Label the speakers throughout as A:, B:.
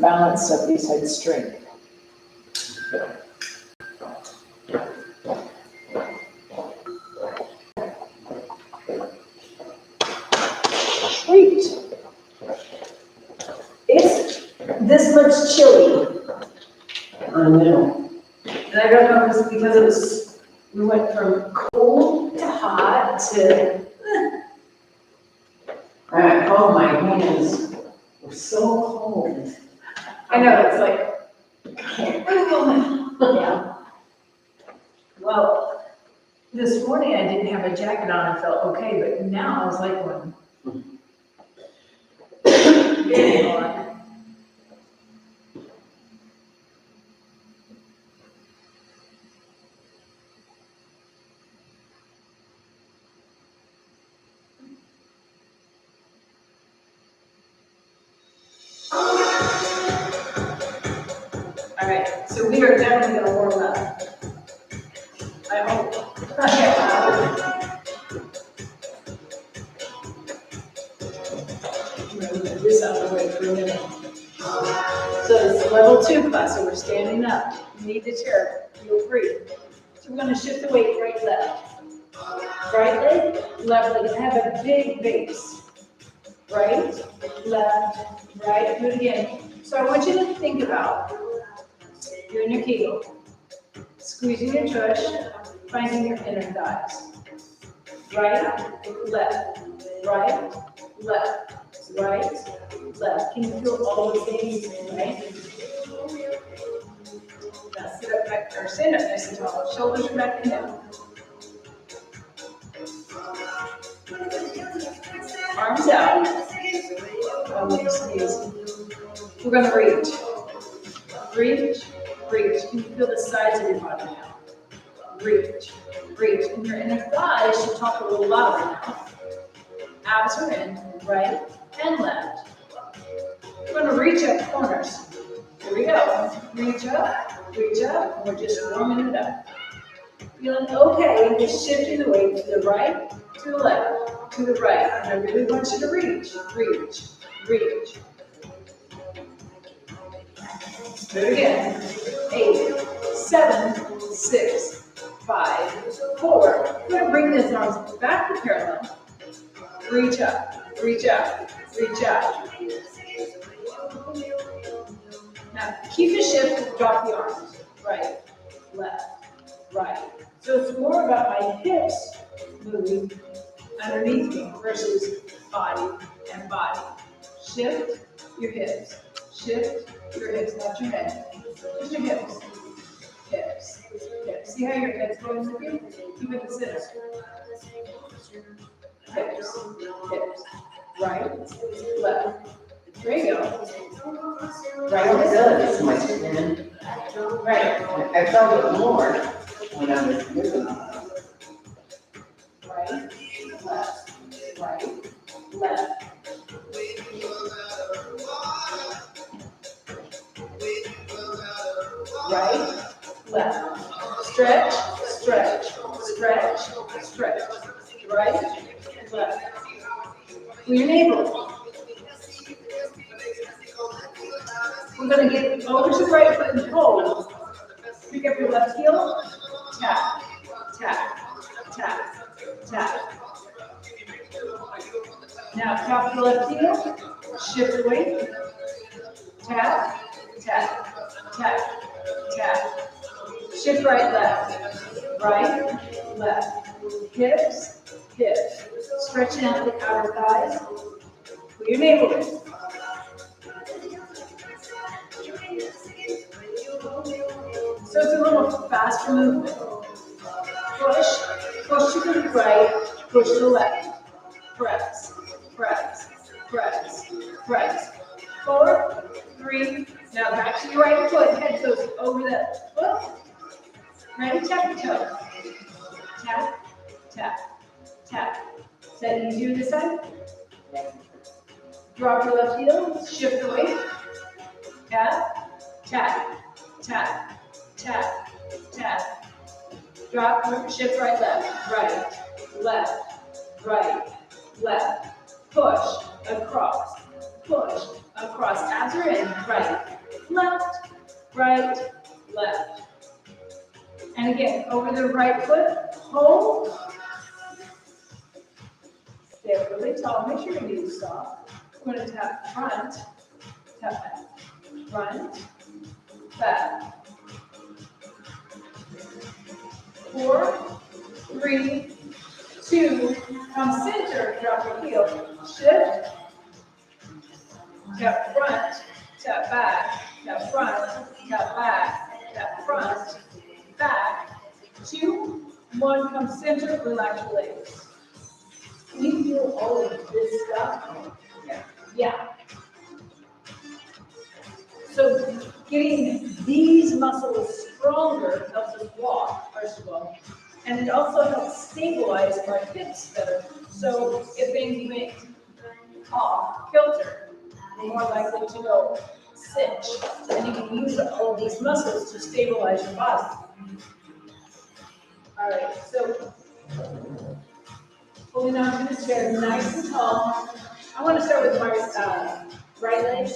A: balance stuff besides strength.
B: Sweet. It's this much chilly.
A: I know.
B: And I don't know if it's because we went from cold to hot to,
A: Oh, my hands were so cold.
B: I know, it's like, I can't move them. Yeah. Well, this morning I didn't have a jacket on and felt okay, but now I was like one. Very hard. All right, so we are definitely gonna warm up. I hope. I'm gonna move this out of the way for a minute. So it's level 2 class, so we're standing up. You need the chair, feel free. So we're gonna shift the weight right, left. Right leg, left leg, have a big base. Right, left, right, do it again. So I want you to think about, you're in your kegel, squeezing your tush, finding your inner thighs. Right, left, right, left, right, left. Can you feel all those things, right? Now sit up back, or stand up nice and tall. Shoulders are back and down. Arms out. Oh, we'll squeeze. We're gonna reach. Reach, reach. Can you feel the sides of your body now? Reach, reach. And your inner thighs should talk a little louder now. Abs are in, right and left. We're gonna reach up corners. Here we go. Reach up, and we're just warming it up. Feeling okay, just shifting the weight to the right, to the left, to the right. And I really want you to reach, reach, reach. Do it again. 8, 7, 6, 5, 4. We're gonna bring these arms back to parallel. Reach up, reach up, reach up. Now keep the shift, drop the arms. Right, left, right. So it's more about my hips moving underneath me versus body and body. Shift your hips. Shift your hips, not your head. Just your hips. Hips. Hips. See how your head's going with you? Keep it in the center. Hips. Hips. Right. Left. There you go.
A: I don't feel it as much, man.
B: Right.
A: I felt it more when I was moving.
B: Right. Left. Right. Left. Right, left. Stretch, stretch, stretch, stretch. Right, left. For your neighbor. We're going to get over to the right foot and hold. Pick up your left heel. Tap, tap, tap, tap. Now tap the left heel. Shift the weight. Tap, tap, tap, tap. Shift right, left, hips, hips. Stretching out the outer thighs. Put your navel in. So it's a little faster movement. Push, push to the right, push to the left. Press, press, press, press. 4, 3, now back to your right foot, head goes over the foot. Ready, tap your toe. Tap, tap, tap. Is that easier this side? Drop your left heel, shift the weight. Tap, tap, tap, tap, tap. Drop, shift right, left, right, left. Push, across, push, across, abs are in, right, left, left. And again, over the right foot, hold. Stay up really tall, make sure your knees soft. We're going to tap front, tap back, front, back. 4, 3, 2, come center, drop your heel, shift, tap front, tap back, tap front, tap back, tap front, back. 2, 1, come center, relax your legs.
A: Can you feel all of this stuff?
B: Yeah. So getting these muscles stronger helps us walk, first of all, and it also helps stabilize our hips better. So if things went off kilter, we're more likely to go cinch, and you can use all of these muscles to stabilize your body. All right, so holding on to the chair nice and tall. I want to start with my right leg.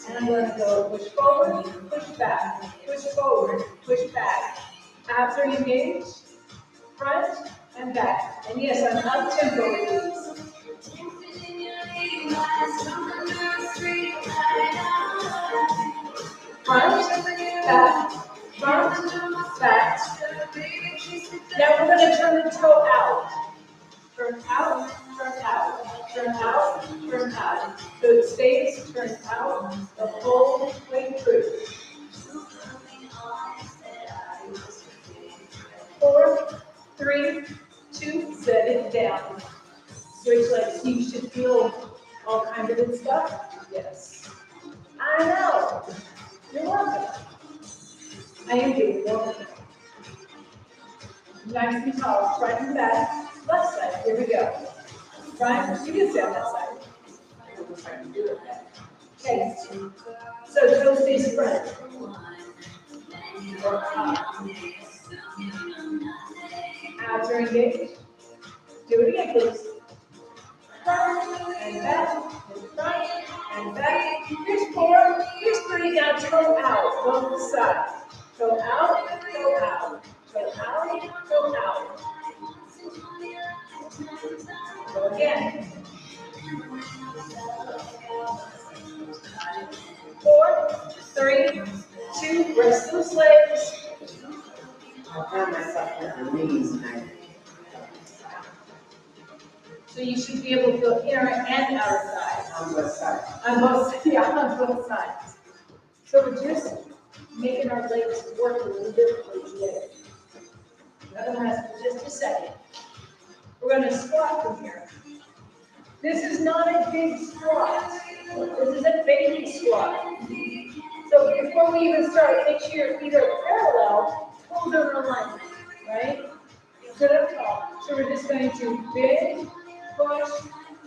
B: And I'm going to go push forward, push back, push forward, push back. Abs are engaged, front and back. And yes, I'm up tempo with these. Front, back. Now we're going to turn the toe out. Turn out, turn out, turn out, turn out. So it stays, turn out the whole way through. 4, 3, 2, set it down. Switch legs. You should feel all kinds of good stuff. Yes. I know. You're welcome. I am doing wonderful. Nice and tall, front and back. Left side, here we go. Right, you can stay on that side. Okay, so toes face front. Or up. Abs are engaged. Do it again, please. Front and back, and front and back. Here's 4, here's 3, now toe out, both sides. Toe out, toe out, toe out, toe out. So again. 4, 3, 2, rest those legs.
A: I found myself at the knees, man.
B: So you should be able to feel inner and outer thighs.
A: On both sides.
B: On both sides. So we're just making our legs work a little differently together. Another rest for just a second. We're going to squat from here. This is not a big squat. This is a baby squat. So before we even start, make sure your feet are parallel, toes are in alignment, right? Sit up tall. So we're just going to bend, push,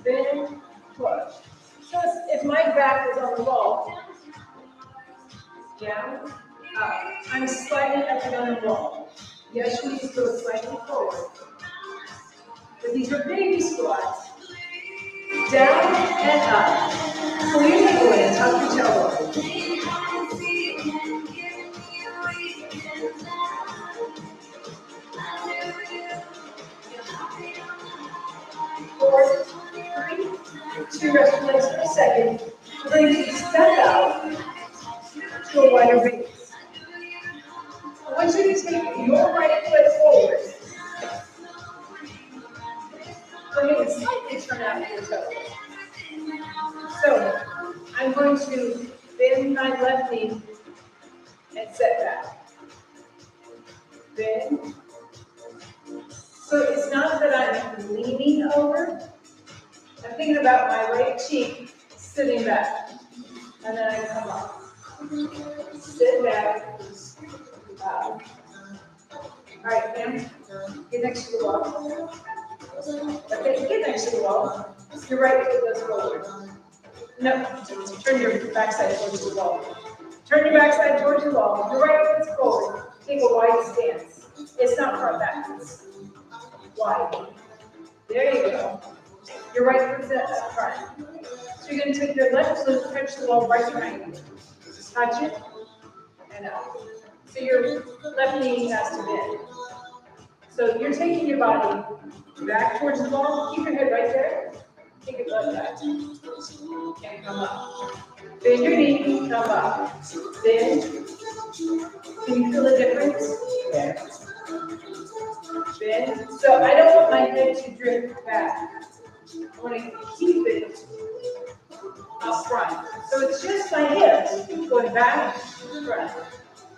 B: bend, push. So if my back is on the wall, down, up. I'm slightly up and on the wall. Yes, your knees go slightly forward. But these are baby squats. Down and up. So you're going to go in and tuck your toe. 4, 3, 2, rest your legs for a second. We're going to step out to a wider base. I want you to take your right foot forward. We're going to slightly turn out your toes. So I'm going to bend my left knee and set back. Bend. So it's not that I'm leaning over. I'm thinking about my right cheek sitting back. And then I come up. Sit back. All right, fam. Get next to the wall. Okay, get next to the wall. Your right foot goes forward. No, turn your backside towards the wall. Turn your backside towards the wall. Your right foot's forward. Take a wide stance. It's not front backwards. Wide. There you go. Your right foot's up front. So you're gonna take your left foot, touch the wall right behind you. Touch it, and up. So your left knee has to bend. So you're taking your body back towards the wall. Keep your head right there. Take it like that. And come up. Bend your knee, come up. Bend. Can you feel the difference?
A: Yeah.
B: Bend. So I don't want my head to drift back. I want to keep it up front. So it's just my hips going back, front,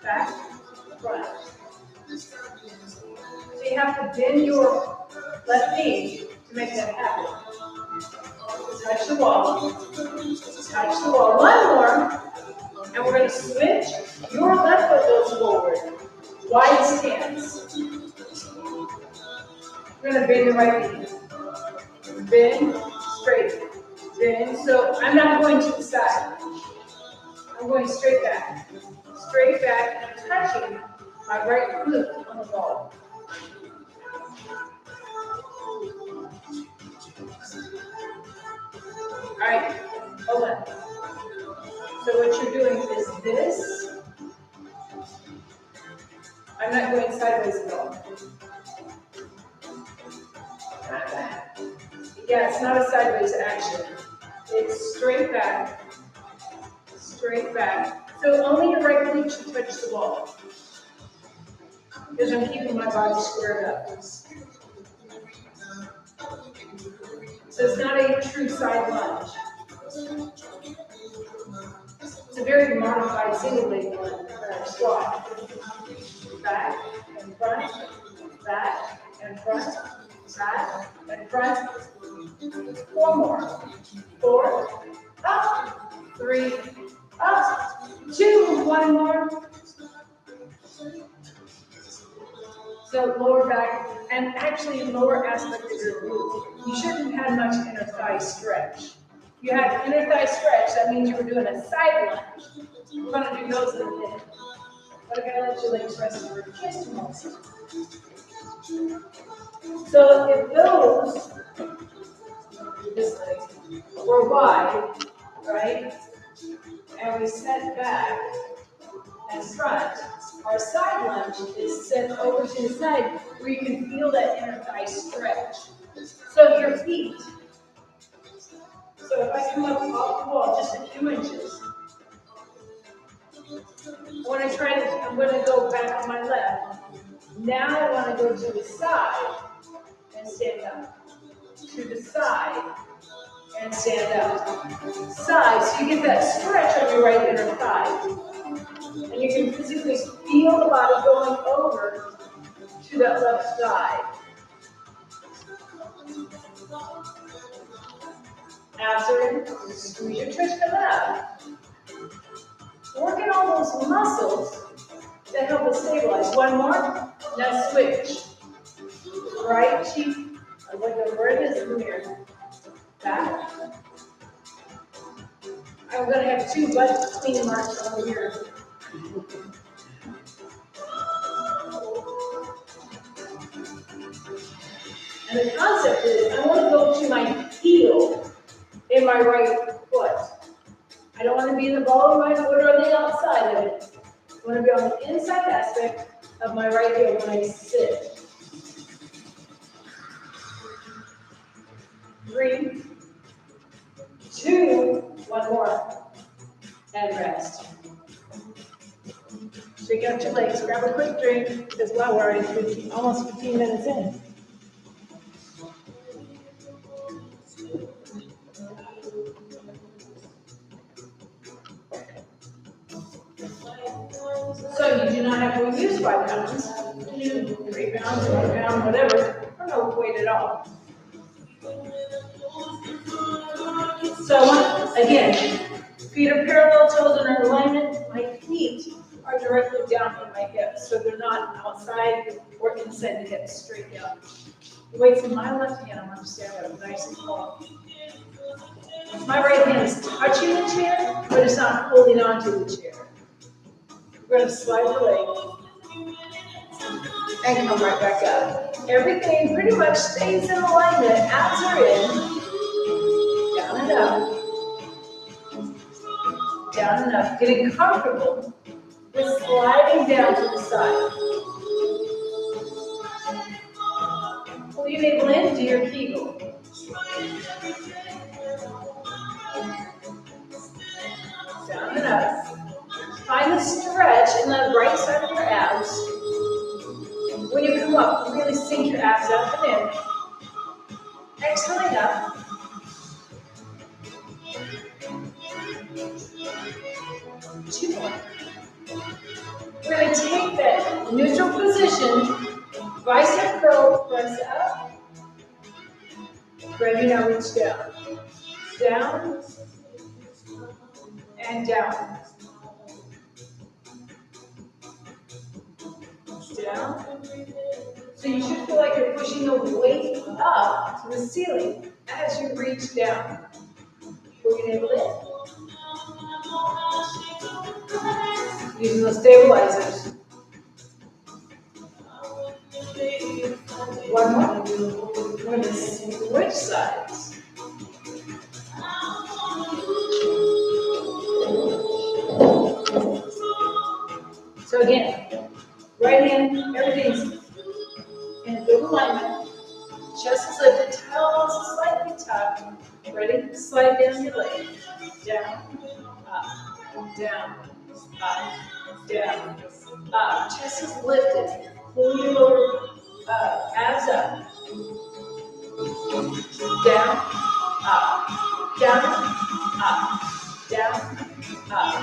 B: back, front. So you have to bend your left knee to make that happen. Touch the wall. Touch the wall. One more. And we're going to switch. Your left foot goes forward. Wide stance. We're going to bend the right knee. Bend, straight. Bend. So I'm not going to the side. I'm going straight back. Straight back and touching my right foot on the wall. All right, hold on. So what you're doing is this. I'm not going sideways at all. Yeah, it's not a sideways action. It's straight back. Straight back. So only your right knee should touch the wall. Because I'm keeping my body squared up. So it's not a true side lunge. It's a very modified single leg squat. Back and front, back and front, back and front. 4 more. 4, up, 3, up, 2, 1 more. So lower back, and actually lower aspect of your glute. You shouldn't have much inner thigh stretch. If you had inner thigh stretch, that means you were doing a side lunge. We're going to do those in a minute. But I'm going to let your legs rest for just a moment. So if those, this leg, were wide, right, and we set back and front, our side lunge is set over to the side where you can feel that inner thigh stretch. So your feet. So if I come up off the wall just a few inches, when I try to, I'm going to go back on my left. Now I want to go to the side and stand up. To the side and stand up. Side, so you get that stretch on your right inner thigh. And you can physically feel the body going over to that left side. Abs are in, squeeze your chest come out. Working all those muscles that help us stabilize. 1 more, now switch. Right cheek, I look at where it is in the mirror. Back. I'm going to have 2 butt clean marks on the mirror. And the concept is, I want to go to my heel in my right foot. I don't want to be in the ball of my foot or the outside of it. I want to be on the inside aspect of my right heel when I sit. 3, 2, 1 more, and rest. Shake out your legs, grab a quick drink, because wow, we're already almost 15 minutes in. So you do not have to use 5 pounds. You can do 3 pounds, 1 pound, whatever, or no weight at all. So again, feet are parallel, toes are in alignment. My feet are directly down on my hips, so they're not outside or inside the hips, straight down. The weight's in my left hand. I'm going to stand up nice and tall. My right hand is touching the chair, but it's not holding on to the chair. We're going to slide the leg and come right back up. Everything pretty much stays in alignment. Abs are in. Down and up. down and up. Getting comfortable with sliding down to the side. Pull your navel in, do your Kegel. Down and up. Find the stretch in the right side of your abs. When you come up, really sink your abs up and in. Exhaling up. Two more. We're going to take that neutral position, bicep curl, press up. Ready, now reach down. Down and down. Down. So you should feel like you're pushing the weight up to the ceiling as you reach down. Pull your navel in. Using those stabilizers. One more. We're going to switch sides. So again, right hand, everything's in good alignment. Chest is lifted, tailbone is slightly tucked. Ready? Slide down your leg. Down, up, down, up, down, up. Chest is lifted. Pull your lower abs up. Down, up, down, up, down, up.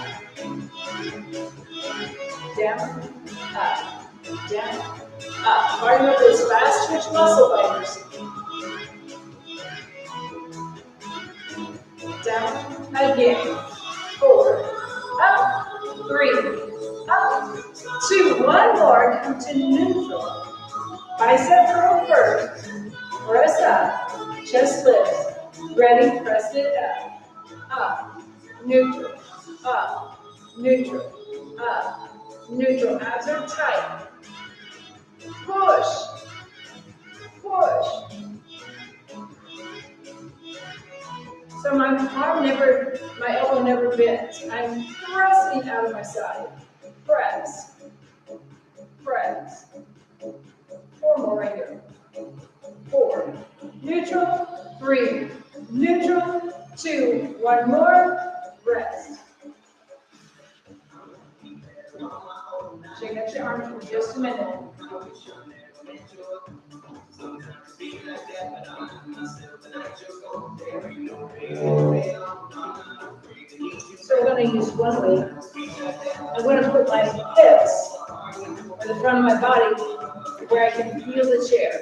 B: Down, up, down, up. Starting with those fast twitch muscle fibers. Down, again. 4, up, 3, up, 2. One more, come to neutral. Bicep curl first. Press up, chest lifts. Ready, press it up. Up, neutral, up, neutral, up, neutral. Abs are tight. Push, push. So my elbow never bends. I'm thrusting out of my side. Press, press. 4 more right here. 4, neutral, 3, neutral, 2, 1 more, rest. Shake out your arms for just a minute. So we're going to use one weight. I'm going to put my hips at the front of my body where I can feel the chair.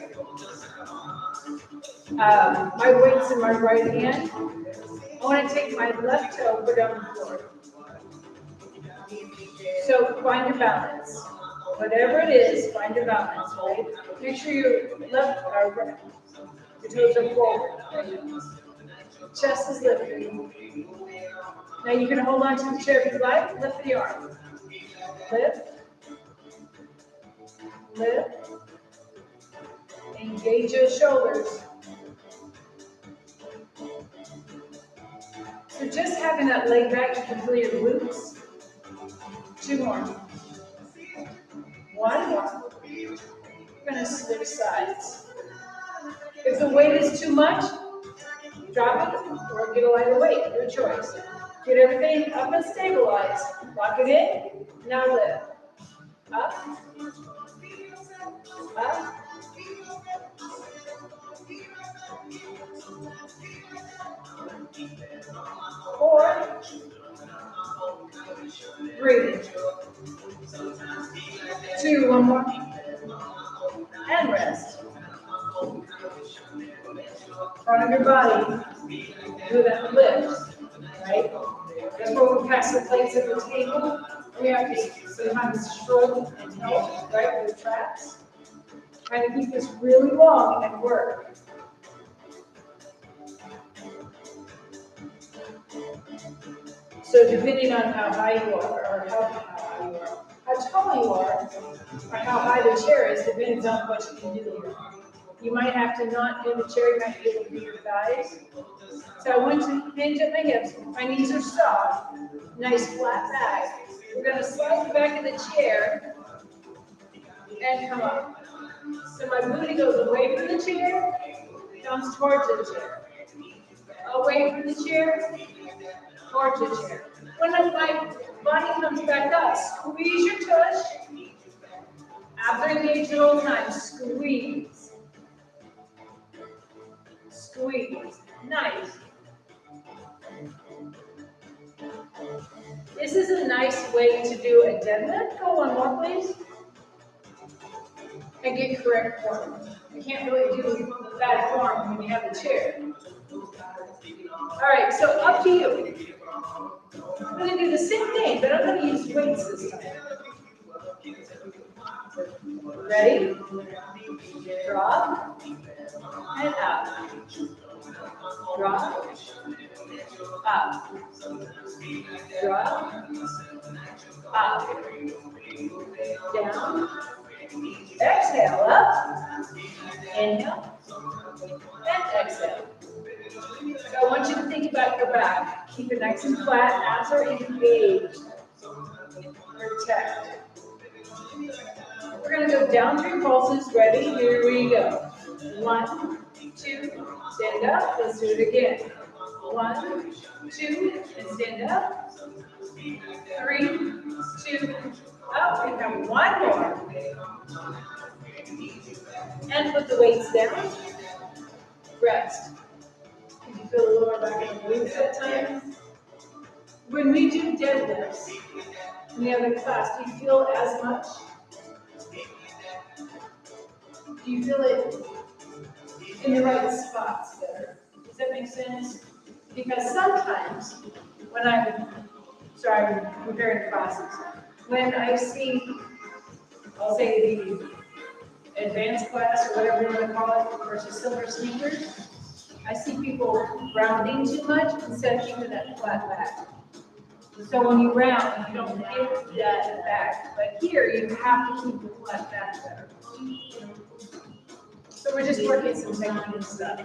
B: My weight's in my right hand. I want to take my left toe, put it on the floor. So find your balance. Whatever it is, find your balance, right? Make sure your left or right, your toes are forward. Right? Chest is lifted. Now you can hold on to the chair if you like. Lift the arm. Lift. Lift. Engage your shoulders. So just having that leg back, you can feel your glutes. 2 more. 1 more. We're going to switch sides. If the weight is too much, drop it or get a lighter weight. Your choice. Get everything up and stabilize. Lock it in. Now lift. Up. Up. Four. 3. 2. 1 more. And rest. Front of your body. Do that lift. Right? That's where we pass the plates at the table. We have to sometimes shrug and help, right, with the traps. Trying to keep this really long and work. So depending on how high you are, or how tall you are, or how high the chair is, depends on what you can do here. You might have to not in the chair, you might be able to do your thighs. So I want to hinge at my hips, my knees are soft, nice flat back. We're gonna slide the back of the chair and come up. So my booty goes away from the chair, comes towards the chair. Away from the chair, towards the chair. When my body comes back up, squeeze your tush. Abs are engaged at all times. Squeeze. Squeeze. Nice. This is a nice way to do a deadlift. Go one more, please. And get correct form. You can't really do bad form when you have the chair. All right, so up to you. I'm going to do the same thing, but I'm going to use weights this time. Ready? Drop and up. Drop, up. Drop, up. Down. Exhale, up. Inhale. And exhale. So I want you to think about your back. Keep it nice and flat. Abs are engaged. Protect. We're going to go down 3 pulses. Ready? Here we go. 1, 2, stand up. Let's do it again. 1, 2, and stand up. 3, 2, up. We have one more. And put the weights down. Rest. Can you feel the lower back of the glutes at times? When we do deadlifts in the other class, do you feel as much? Do you feel it in the right spots better? Does that make sense? Because sometimes when I'm comparing classes, when I see, I'll say the advanced class or whatever you want to call it versus silver sneakers, I see people rounding too much instead of keeping that flat back. So when you round, you don't get that back. But here, you have to keep the flat back better. So we're just working some technical stuff.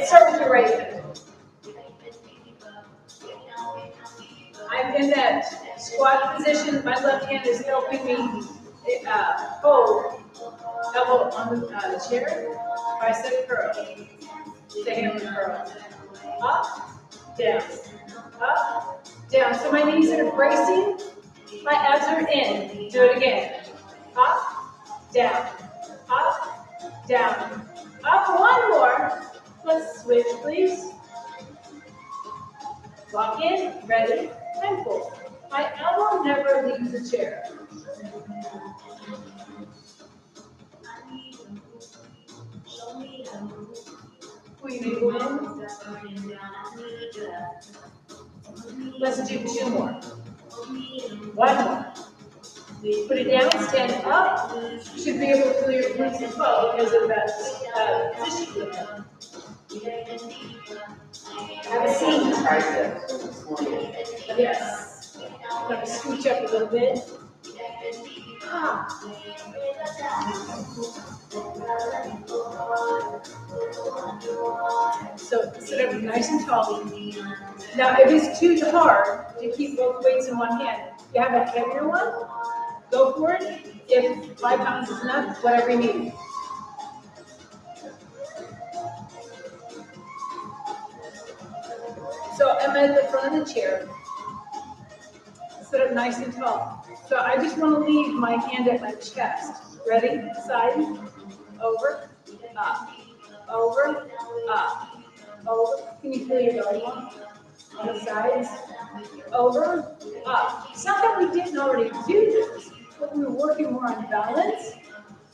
B: Start with the right foot. I'm in that squat position. My left hand is helping me hold elbow on the chair. Bicep curl. The hammer curl. Up, down. Up, down. So my knees are bracing. My abs are in. Do it again. Up, down. Up, down. Up. One more. Let's switch, please. Lock in. Ready. And pull. My elbow never leaves the chair. We may go in. Let's do 2 more. 1 more. Put it down, stand up. You should be able to feel your glutes as well because of that position. Have a seat. Yes. I'm going to scooch up a little bit. So sit up nice and tall. Now, if it's too hard to keep both weights in one hand, you have a heavier one, go for it. If 5 pounds is enough, whatever you need. So I'm at the front of the chair. Sit up nice and tall. So I just want to leave my hand at my chest. Ready? Side, over, up, over, up, over. Can you feel your belly on the sides? Over, up. It's not that we didn't already do this, but we were working more on balance.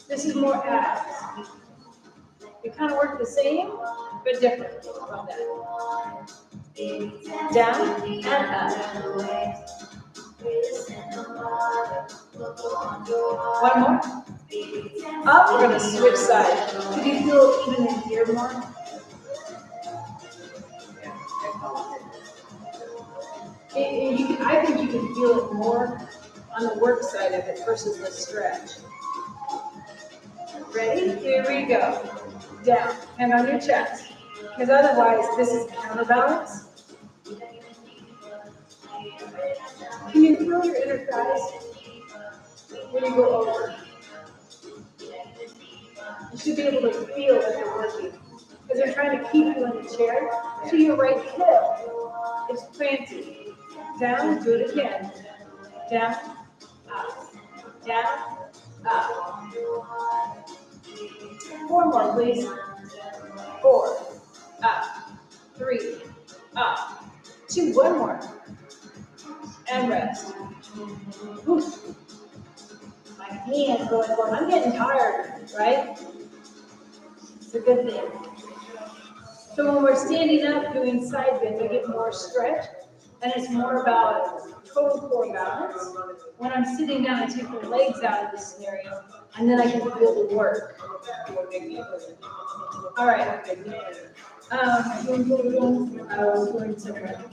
B: This is more abs. We kind of work the same, but different about that. Down and up. One more. Up, we're going to switch sides. Can you feel even in here more? You can I think you can feel it more on the work side of it versus the stretch. Ready? Here we go. Down, hand on your chest. Because otherwise, this is counterbalance. Can you feel your inner thighs when you go over? You should be able to feel that they're working. Because they're trying to keep you in the chair. So your right hip is planted. Down, do it again. Down, up. Down, up. 4 more, please. 4, up. 3, up. 2, 1 more. And rest. Oof. My hands going. I'm getting tired, right? It's a good thing. So when we're standing up doing side bends, I get more stretch, and it's more about total core balance. When I'm sitting down, I take the legs out of the scenario, and then I can feel the work. All right. Going somewhere.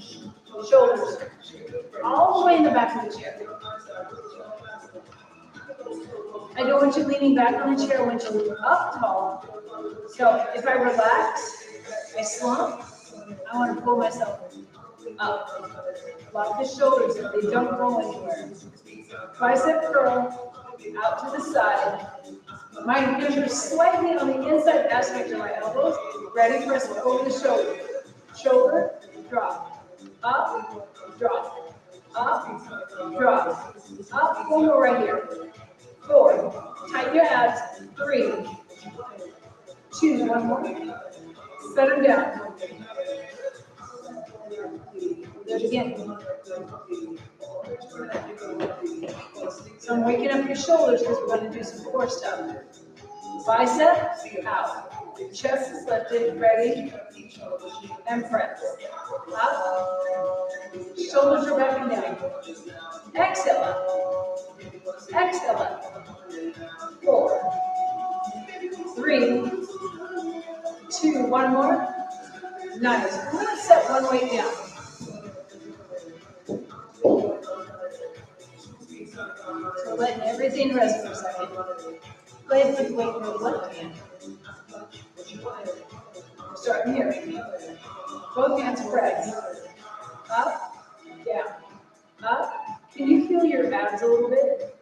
B: Shoulders. All the way in the back of the chair. I don't want you leaning back on the chair. I want you up tall. So if I relax, I slump, I want to pull myself up. Lock the shoulders so they don't go anywhere. Bicep curl out to the side. My hands are slightly on the inside aspect of my elbows. Ready, press over the shoulder. Shoulder, drop. Up, drop. Up, drop. Up, 1 more right here. 4, tighten your abs. 3, 2, 1 more. Set them down. Do it again. So I'm waking up your shoulders because we're going to do some core stuff. Bicep out. Chest is lifted. Ready? And press. Up. Shoulders are back and down. Exhale up. Exhale up. 4, 3, 2, 1 more. Nice. I'm going to set one weight down. So letting everything rest for a second. Go ahead and put the weight in your left hand. Starting here. Both hands press. Up, down, up. Can you feel your abs a little bit?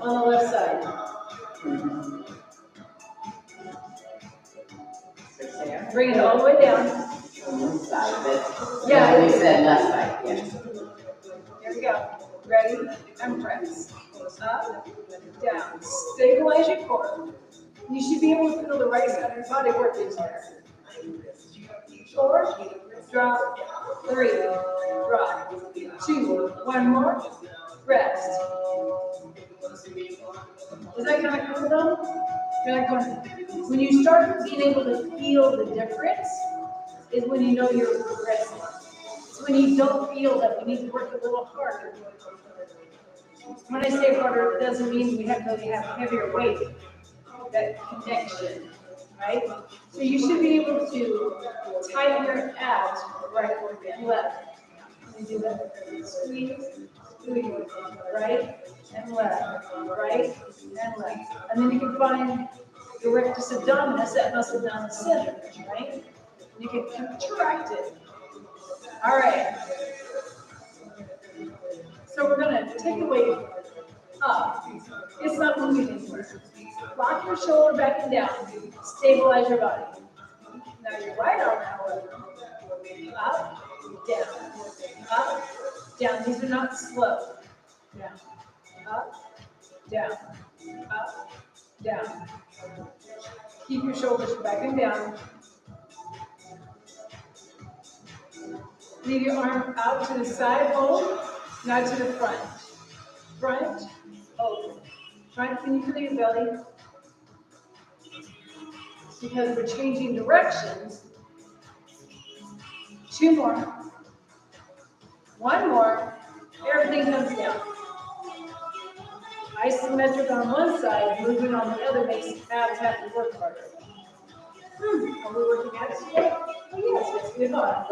B: On the left side. Bring it all the way down.
A: Side of it.
B: Yeah,
A: We said left side, yes.
B: Here we go. Ready? And press. Up, down. Stabilize your core. You should be able to feel the right side of your body working here. 4, drop. 3, drop. 2, 1 more. Rest. Is that kind of cool though? You're like going, when you start being able to feel the difference, is when you know you're progressing. It's when you don't feel that we need to work a little harder. When I say harder, it doesn't mean we have to have heavier weight. That connection, right? So you should be able to tighten your abs right and left. And do that. Squeeze, squeeze, right and left, right and left. And then you can find the rectus abdominis, that muscle down the center, right? You can contract it. All right. So we're going to take the weight up. It's not moving anywhere. Lock your shoulder back and down. Stabilize your body. Now your right arm, however, up, down. These are not slow. Down, up, down, up, down. Keep your shoulders back and down. Leave your arm out to the side, hold, now to the front. Front, open. Front, can you feel your belly? Because we're changing directions. 2 more. 1 more. Everything comes down. Isometric on one side, moving on the other makes abs have to work harder. Are we working abs today? Oh yes, let's move on.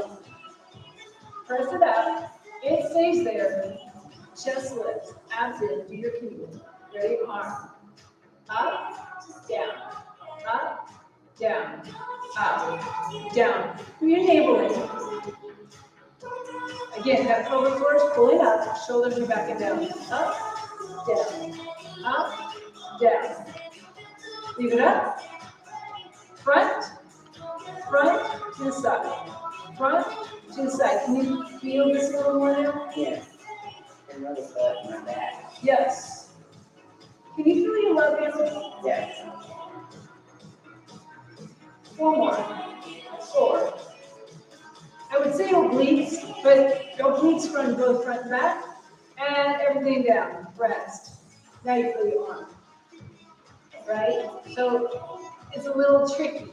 B: Press it up. It stays there. Chest lifts. Abs in. Do your kegel. Ready? Arm. Up, down, up, down, up, down. Pull your navel in. Again, that pelvic floor is pulling up, shoulders are back and down. Up, down. Leave it up. Front to the side. Front to the side. Can you feel this a little more now?
A: Yes. And really butt my back.
B: Yes. Can you feel your love handle?
A: Yes.
B: 4 more. 4. I would say obliques, but obliques run both front and back, and everything down. Rest. Now you feel your arm. Right? So it's a little tricky.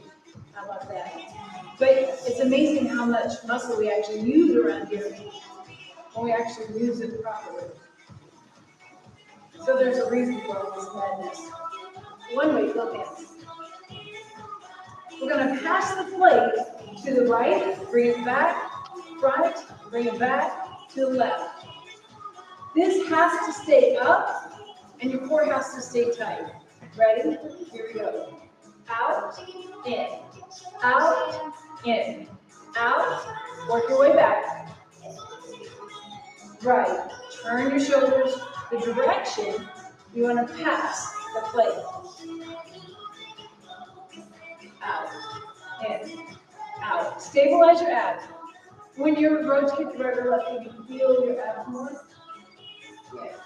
B: How about that? But it's amazing how much muscle we actually use around here when we actually use it properly. So there's a reason for all this madness. One way, go hands. We're going to pass the plate to the right, bring it back, front, bring it back, to the left. This has to stay up, and your core has to stay tight. Ready? Here we go. Out, in, out, in, out. Work your way back. Right. Turn your shoulders the direction you want to pass the plate. Out, in, out. Stabilize your abs. When you rotate right or left, you can feel your abs more.
A: Yes.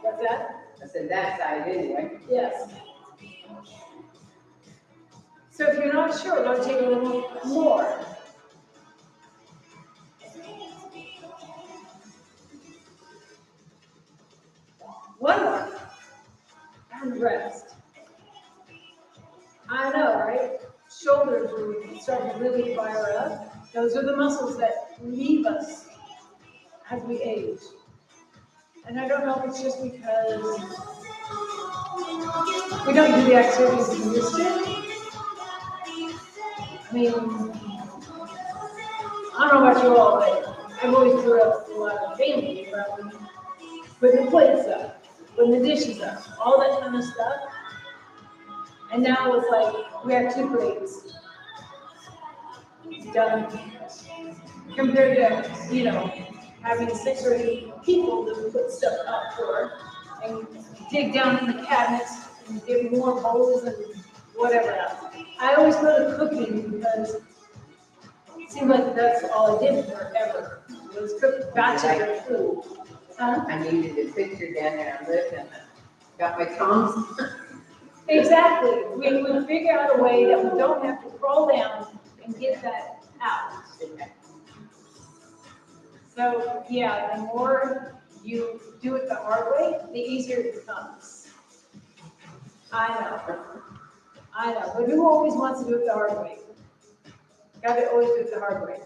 B: What's that?
A: I said that side anyway.
B: Yes. So if you're not sure, rotate a little more. One more. And rest. I know, right? Shoulders are starting to really fire up. Those are the muscles that leave us as we age. And I don't know if it's just because we don't do the activities we used to. I mean, I don't know about you all, but I've always grew up with a lot of family around me. Putting the plates up, putting the dishes up, all that kind of stuff. And now it's like we have 2 plates done compared to, having 6 or 8 people that we put stuff up for and dig down in the cabinets and get more bowls and whatever else. I always go to cooking because it seemed like that's all I did forever. Was cook batches of food. Huh?
A: I needed a picture down there. I lived and got my tongs.
B: Exactly. We figure out a way that we don't have to crawl down and get that out. So, yeah, the more you do it the hard way, the easier it becomes. I know. But who always wants to do it the hard way? Got to always do it the hard way.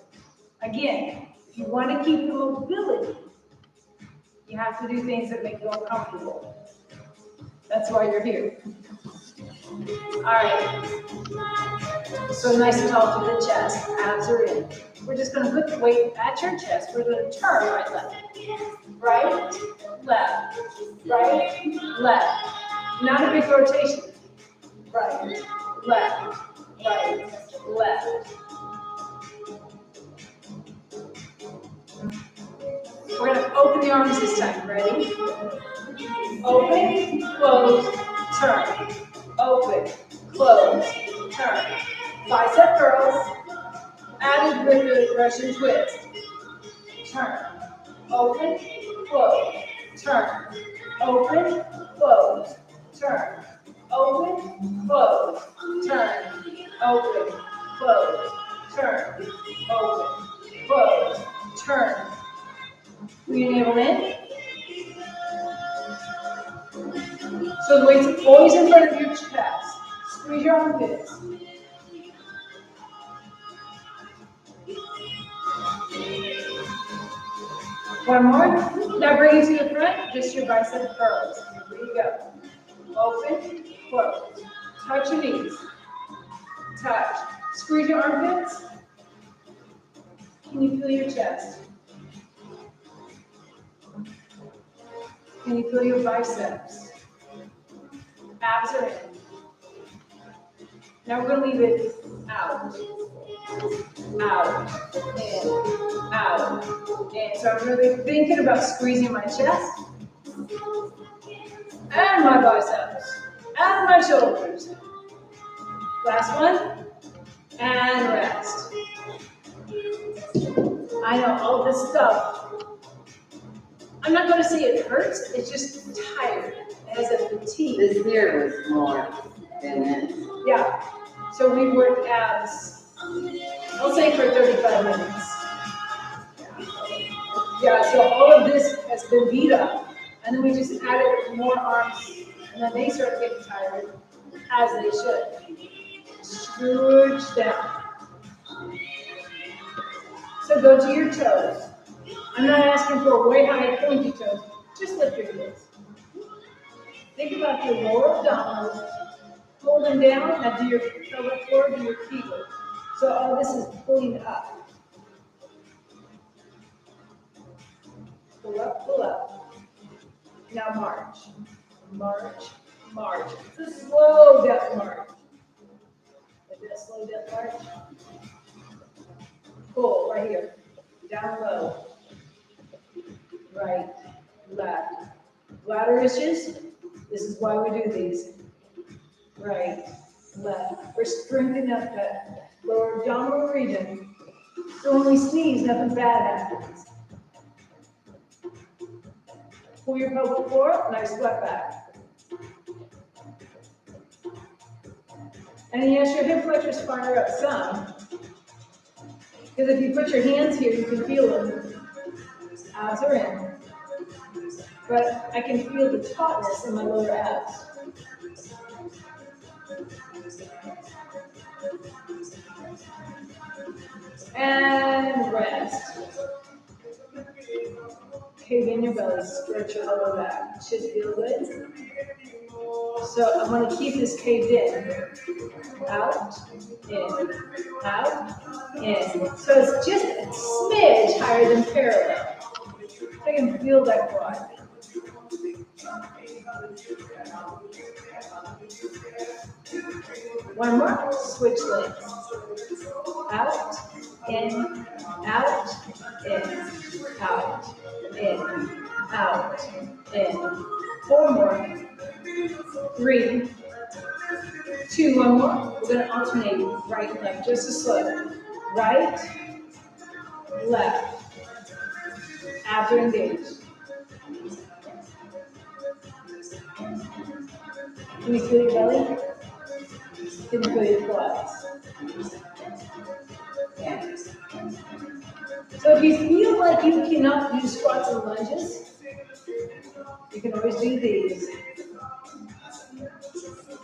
B: Again, if you want to keep the mobility, you have to do things that make you uncomfortable. That's why you're here. All right. So nice and tall through the chest. Abs are in. We're just going to put the weight at your chest. We're going to turn right, left. Right, left. Right, left. Not a big rotation. Right, left. Right, left. We're going to open the arms this time. Ready? Open, close, turn. Open, close, turn. Bicep curls, added with the Russian twist. Turn. Open, close, turn. Open, close, turn. Open, close, turn. Open, close, turn. Open, close, turn. We enable in. So the weight's always in front of your chest. Squeeze your armpits. One more. Now bring it to the front, just your bicep curls. Here you go. Open, close. Touch your knees. Touch. Squeeze your armpits. Can you feel your chest? Can you feel your biceps? Abs are in. Now we're going to leave it out, out, in, out, in. So I'm really thinking about squeezing my chest and my biceps and my shoulders. Last one, and rest. I know all this stuff. I'm not going to say it hurts, it's just tired. It has a fatigue.
A: This here was more than this.
B: Yeah. So we work abs, I'll say for 35 minutes. Yeah, so all of this has been beat up. And then we just added more arms, and then they start getting tired, as they should. Scrooge down. So go to your toes. I'm not asking for way high pointy toes, just lift your heels. Think about your lower abdominals, hold them down, now do your pelvic floor, do your kegel. So all this is pulling up. Pull up, pull up. Now march, march, march. It's a slow death march. Like that slow death march. Pull right here, down low. Right, left. Bladder issues, this is why we do these. Right, left. We're strengthening up that lower abdominal region. So when we sneeze, nothing bad happens. Pull your pelvic floor up, nice flat back. And yes, your hip flexors fire up some. Because if you put your hands here, you can feel them. Abs are in. But I can feel the tautness in my lower abs. And rest. Cave in your belly, stretch your lower back. It should feel good. So I'm going to keep this caved in. Out, in, out, in. So it's just a smidge higher than parallel. I can feel that quad. One more, switch legs. Out, in, out, in, out, in, out, in. 4 more. 3, 2, 1 more. We're going to alternate right and left, just as slow. Right, left. Abs are engaged. Can you feel your belly? Can you feel your quads? Yeah. So if you feel like you cannot do squats and lunges, you can always do these.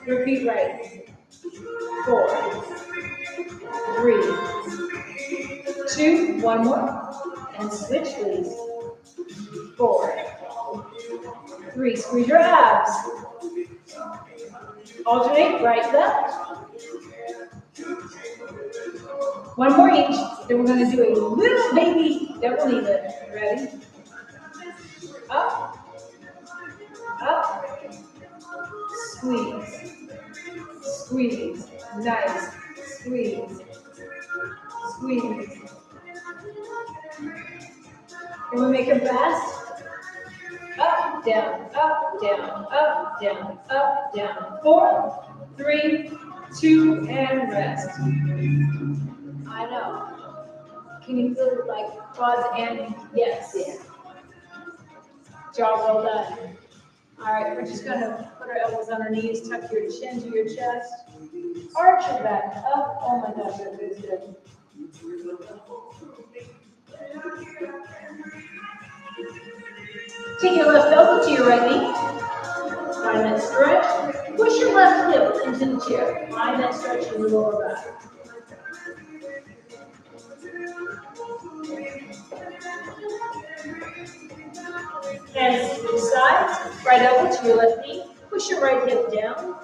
B: Repeat right. 4, 3, 2, 1 more. And switch, please. 4, 3, squeeze your abs. Alternate, right, left. 1 more each. Then we're going to do a little baby double knee lift. Ready? Up, up, squeeze, squeeze, nice, squeeze, squeeze. Can we make it fast? Up, down, up, down, up, down, up, down. 4, 3, 2, and rest. I know. Can you feel it like quads and yes? Yeah. Job well done. All right, we're just going to put our elbows on our knees, tuck your chin to your chest, arch your back up. Oh my gosh, that feels good. Take your left elbow to your right knee. Find that stretch. Push your left hip into the chair. Find that stretch in the lower back. Hands to the sides. Right elbow to your left knee. Push your right hip down.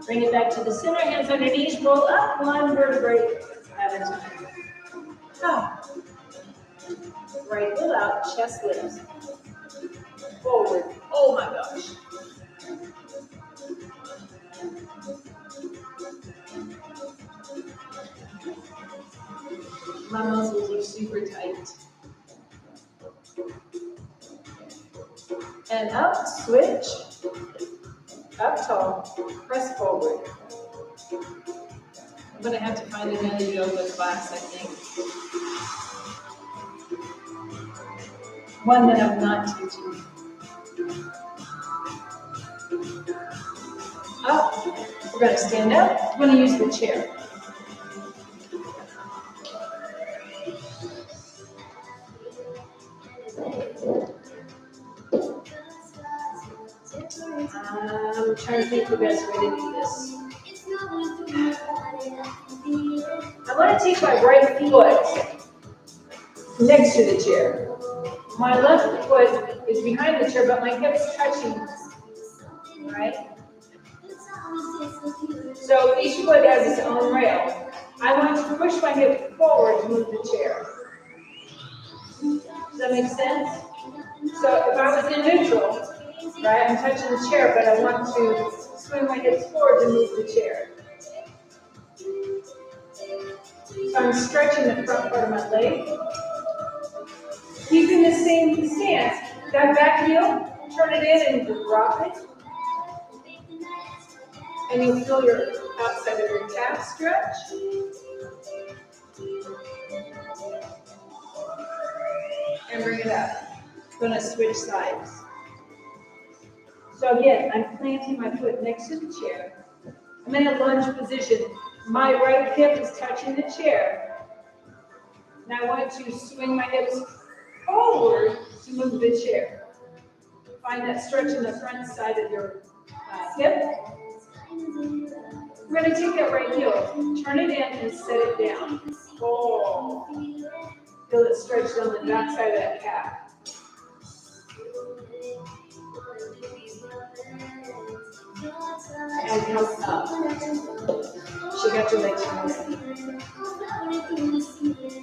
B: Bring it back to the center, hands underneath, roll up, one vertebrae at a time. Ah. Right heel out, chest lifts. Forward. Oh my gosh. My muscles are super tight. And up, switch. Up tall, press forward. I'm gonna have to find another yoga class, I think. One that I'm not teaching. Up, we're gonna stand up, we're gonna use the chair. I'm trying to think the best way to do this. I want to take my right foot next to the chair. My left foot is behind the chair, but my hip's touching, right? So each foot has its own rail. I want to push my hip forward to move the chair. Does that make sense? So if I was in neutral, right, I'm touching the chair, but I want to swing my hips forward to move the chair. So I'm stretching the front part of my leg. Keeping the same stance. That back heel, turn it in and drop it. And you feel your outside of your calf stretch. And bring it up. I'm going to switch sides. So again, I'm planting my foot next to the chair. I'm in a lunge position. My right hip is touching the chair. And I want to swing my hips forward to move the chair. Find that stretch in the front side of your hip. We're going to take that right heel, turn it in and set it down. Oh. Feel it stretch on the back side of that calf. And come up. She got your legs from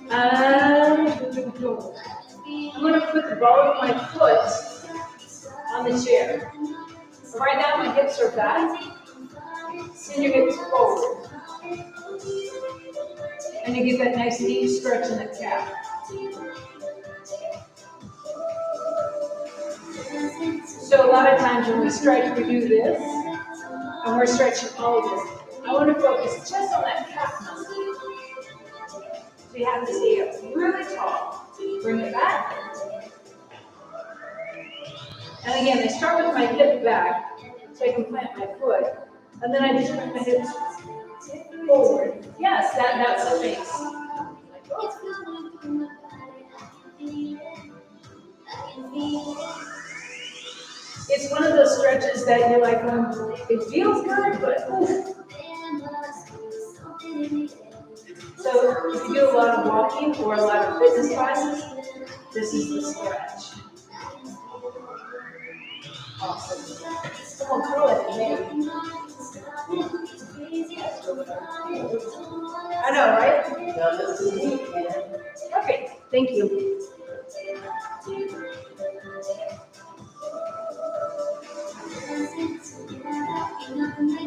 B: I'm going to put the ball of my foot on the chair. So right now my hips are back. Send your hips forward. And you get that nice deep stretch in the calf. So a lot of times when we stretch, we do this. And we're stretching all of this. I want to focus just on that calf muscle. So you have to stay up really tall. Bring it back. And again, I start with my hip back so I can plant my foot. And then I just bring my hips forward. Yes, that's the face. It's one of those stretches that you're like, it feels good, but oof. So if you do a lot of walking or a lot of fitness classes, this is the stretch. Awesome. Someone curl it in. I know, right? Okay, thank you.